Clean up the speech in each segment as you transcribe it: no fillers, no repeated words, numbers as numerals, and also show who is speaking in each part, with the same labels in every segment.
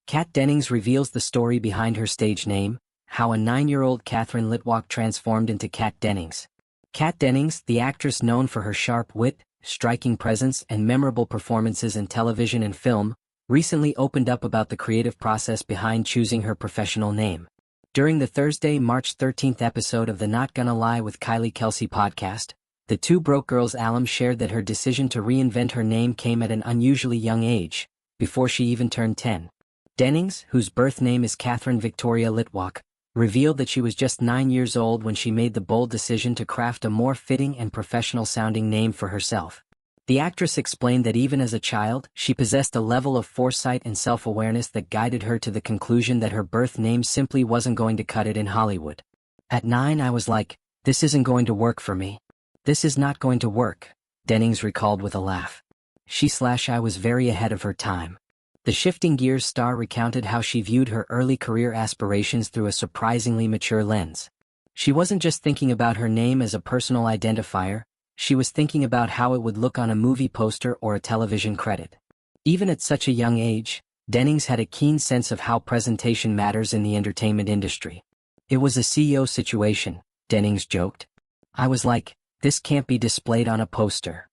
Speaker 1: Kat Dennings reveals the story behind her stage name, how a 9-year-old Katherine Litwack transformed into Kat Dennings. Kat Dennings, the actress known for her sharp wit, striking presence, and memorable performances in television and film, recently opened up about the creative process behind choosing her professional name. During the Thursday, March 13th episode of the Not Gonna Lie with Kelce podcast, the two broke girls alum shared that her decision to reinvent her name came at an unusually young age, before she even turned 10. Dennings, whose birth name is Katherine Victoria Litwack, revealed that she was just 9 years old when she made the bold decision to craft a more fitting and professional-sounding name for herself. The actress explained that even as a child, she possessed a level of foresight and self-awareness that guided her to the conclusion that her birth name simply wasn't going to cut it in Hollywood. At 9 I was like, this isn't going to work for me. This is not going to work, Dennings recalled with a laugh. I was very ahead of her time. The Shifting Gears star recounted how she viewed her early career aspirations through a surprisingly mature lens. She wasn't just thinking about her name as a personal identifier, she was thinking about how it would look on a movie poster or a television credit. Even at such a young age, Dennings had a keen sense of how presentation matters in the entertainment industry. It was a CEO situation, Dennings joked. I was like, this can't be displayed on a poster.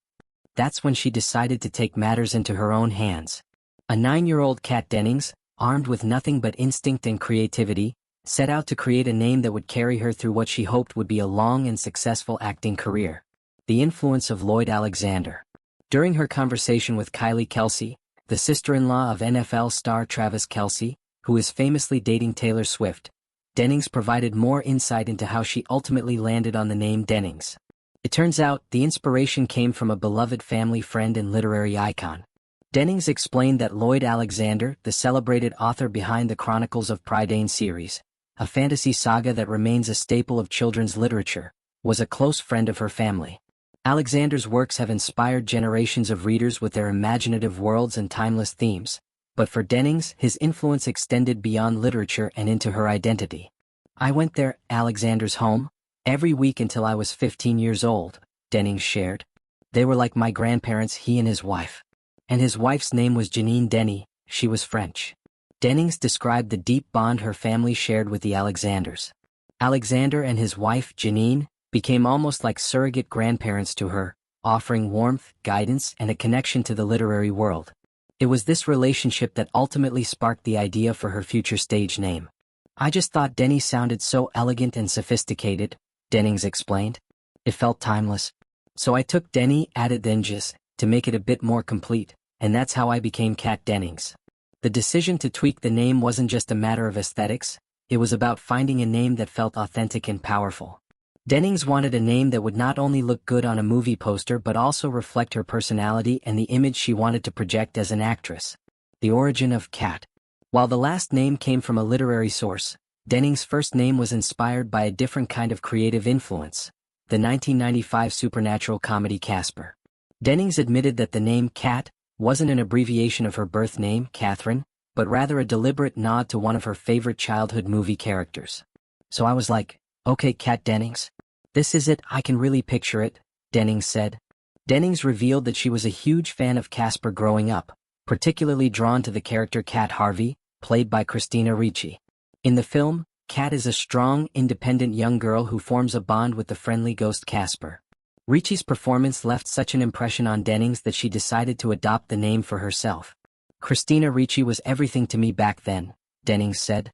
Speaker 1: That's when she decided to take matters into her own hands. A 9-year-old Kat Dennings, armed with nothing but instinct and creativity, set out to create a name that would carry her through what she hoped would be a long and successful acting career. The influence of Lloyd Alexander. During her conversation with Kelce, the sister-in-law of NFL star Travis Kelce, who is famously dating Taylor Swift, Dennings provided more insight into how she ultimately landed on the name Dennings. It turns out, the inspiration came from a beloved family friend and literary icon. Dennings explained that Lloyd Alexander, the celebrated author behind the Chronicles of Prydain series, a fantasy saga that remains a staple of children's literature, was a close friend of her family. Alexander's works have inspired generations of readers with their imaginative worlds and timeless themes, but for Dennings, his influence extended beyond literature and into her identity. I went there, Alexander's home, every week until I was 15 years old, Dennings shared. They were like my grandparents, he and his wife. And his wife's name was Janine Denni, she was French. Dennings described the deep bond her family shared with the Alexanders. Alexander and his wife, Janine, became almost like surrogate grandparents to her, offering warmth, guidance, and a connection to the literary world. It was this relationship that ultimately sparked the idea for her future stage name. I just thought Denni sounded so elegant and sophisticated, Dennings explained. It felt timeless. So I took Denni, added Denges, to make it a bit more complete, and that's how I became Kat Dennings. The decision to tweak the name wasn't just a matter of aesthetics, it was about finding a name that felt authentic and powerful. Dennings wanted a name that would not only look good on a movie poster but also reflect her personality and the image she wanted to project as an actress. The origin of Kat. While the last name came from a literary source, Dennings' first name was inspired by a different kind of creative influence, the 1995 supernatural comedy Casper. Dennings admitted that the name Kat wasn't an abbreviation of her birth name, Katherine, but rather a deliberate nod to one of her favorite childhood movie characters. So I was like, okay, Kat Dennings. This is it, I can really picture it, Dennings said. Dennings revealed that she was a huge fan of Casper growing up, particularly drawn to the character Kat Harvey, played by Christina Ricci. In the film, Kat is a strong, independent young girl who forms a bond with the friendly ghost Casper. Ricci's performance left such an impression on Dennings that she decided to adopt the name for herself. Christina Ricci was everything to me back then, Dennings said.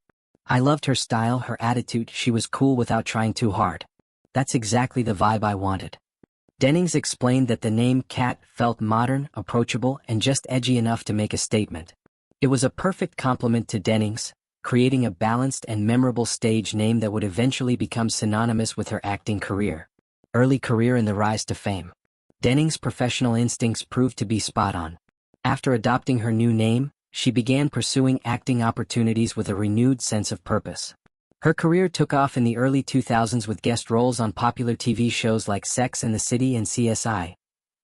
Speaker 1: I loved her style, her attitude, she was cool without trying too hard. That's exactly the vibe I wanted. Dennings explained that the name Kat felt modern, approachable, and just edgy enough to make a statement. It was a perfect complement to Dennings, creating a balanced and memorable stage name that would eventually become synonymous with her acting career. Early career and the rise to fame. Dennings' professional instincts proved to be spot on. After adopting her new name, she began pursuing acting opportunities with a renewed sense of purpose. Her career took off in the early 2000s with guest roles on popular TV shows like Sex and the City and CSI,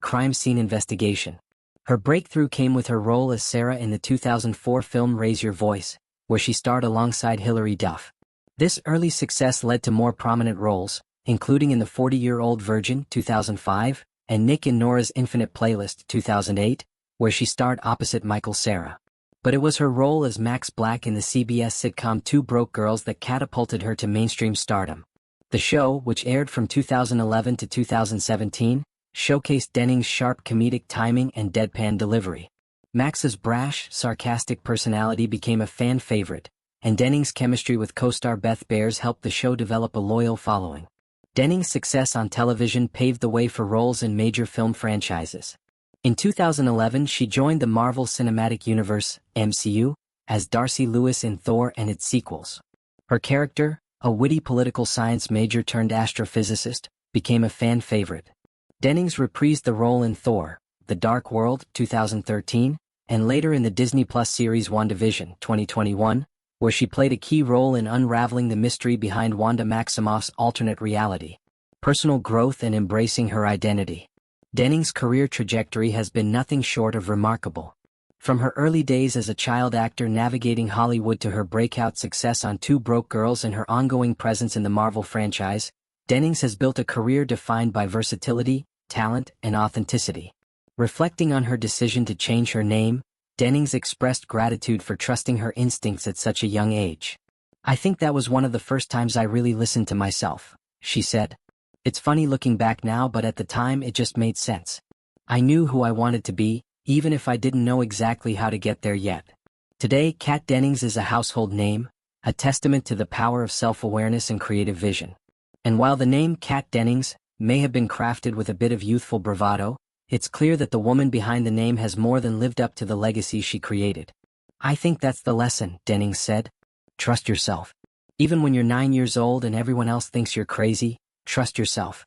Speaker 1: Crime Scene Investigation. Her breakthrough came with her role as Sarah in the 2004 film Raise Your Voice, where she starred alongside Hilary Duff. This early success led to more prominent roles, including in The 40-Year-Old Virgin 2005, and Nick and Nora's Infinite Playlist 2008, where she starred opposite Michael Cera. But it was her role as Max Black in the CBS sitcom Two Broke Girls that catapulted her to mainstream stardom. The show, which aired from 2011 to 2017, showcased Dennings' sharp comedic timing and deadpan delivery. Max's brash, sarcastic personality became a fan favorite, and Dennings' chemistry with co-star Beth Behrs helped the show develop a loyal following. Dennings' success on television paved the way for roles in major film franchises. In 2011, she joined the Marvel Cinematic Universe, MCU, as Darcy Lewis in Thor and its sequels. Her character, a witty political science major turned astrophysicist, became a fan favorite. Dennings reprised the role in Thor, The Dark World, 2013, and later in the Disney Plus series WandaVision, 2021, where she played a key role in unraveling the mystery behind Wanda Maximoff's alternate reality, personal growth and embracing her identity. Dennings' career trajectory has been nothing short of remarkable. From her early days as a child actor navigating Hollywood to her breakout success on Two Broke Girls and her ongoing presence in the Marvel franchise, Dennings has built a career defined by versatility, talent, and authenticity. Reflecting on her decision to change her name, Dennings expressed gratitude for trusting her instincts at such a young age. "I think that was one of the first times I really listened to myself," she said. "It's funny looking back now, but at the time it just made sense. I knew who I wanted to be, even if I didn't know exactly how to get there yet." Today, Kat Dennings is a household name, a testament to the power of self-awareness and creative vision. And while the name Kat Dennings may have been crafted with a bit of youthful bravado, it's clear that the woman behind the name has more than lived up to the legacy she created. "I think that's the lesson," Dennings said. "Trust yourself. Even when you're 9 years old and everyone else thinks you're crazy, trust yourself."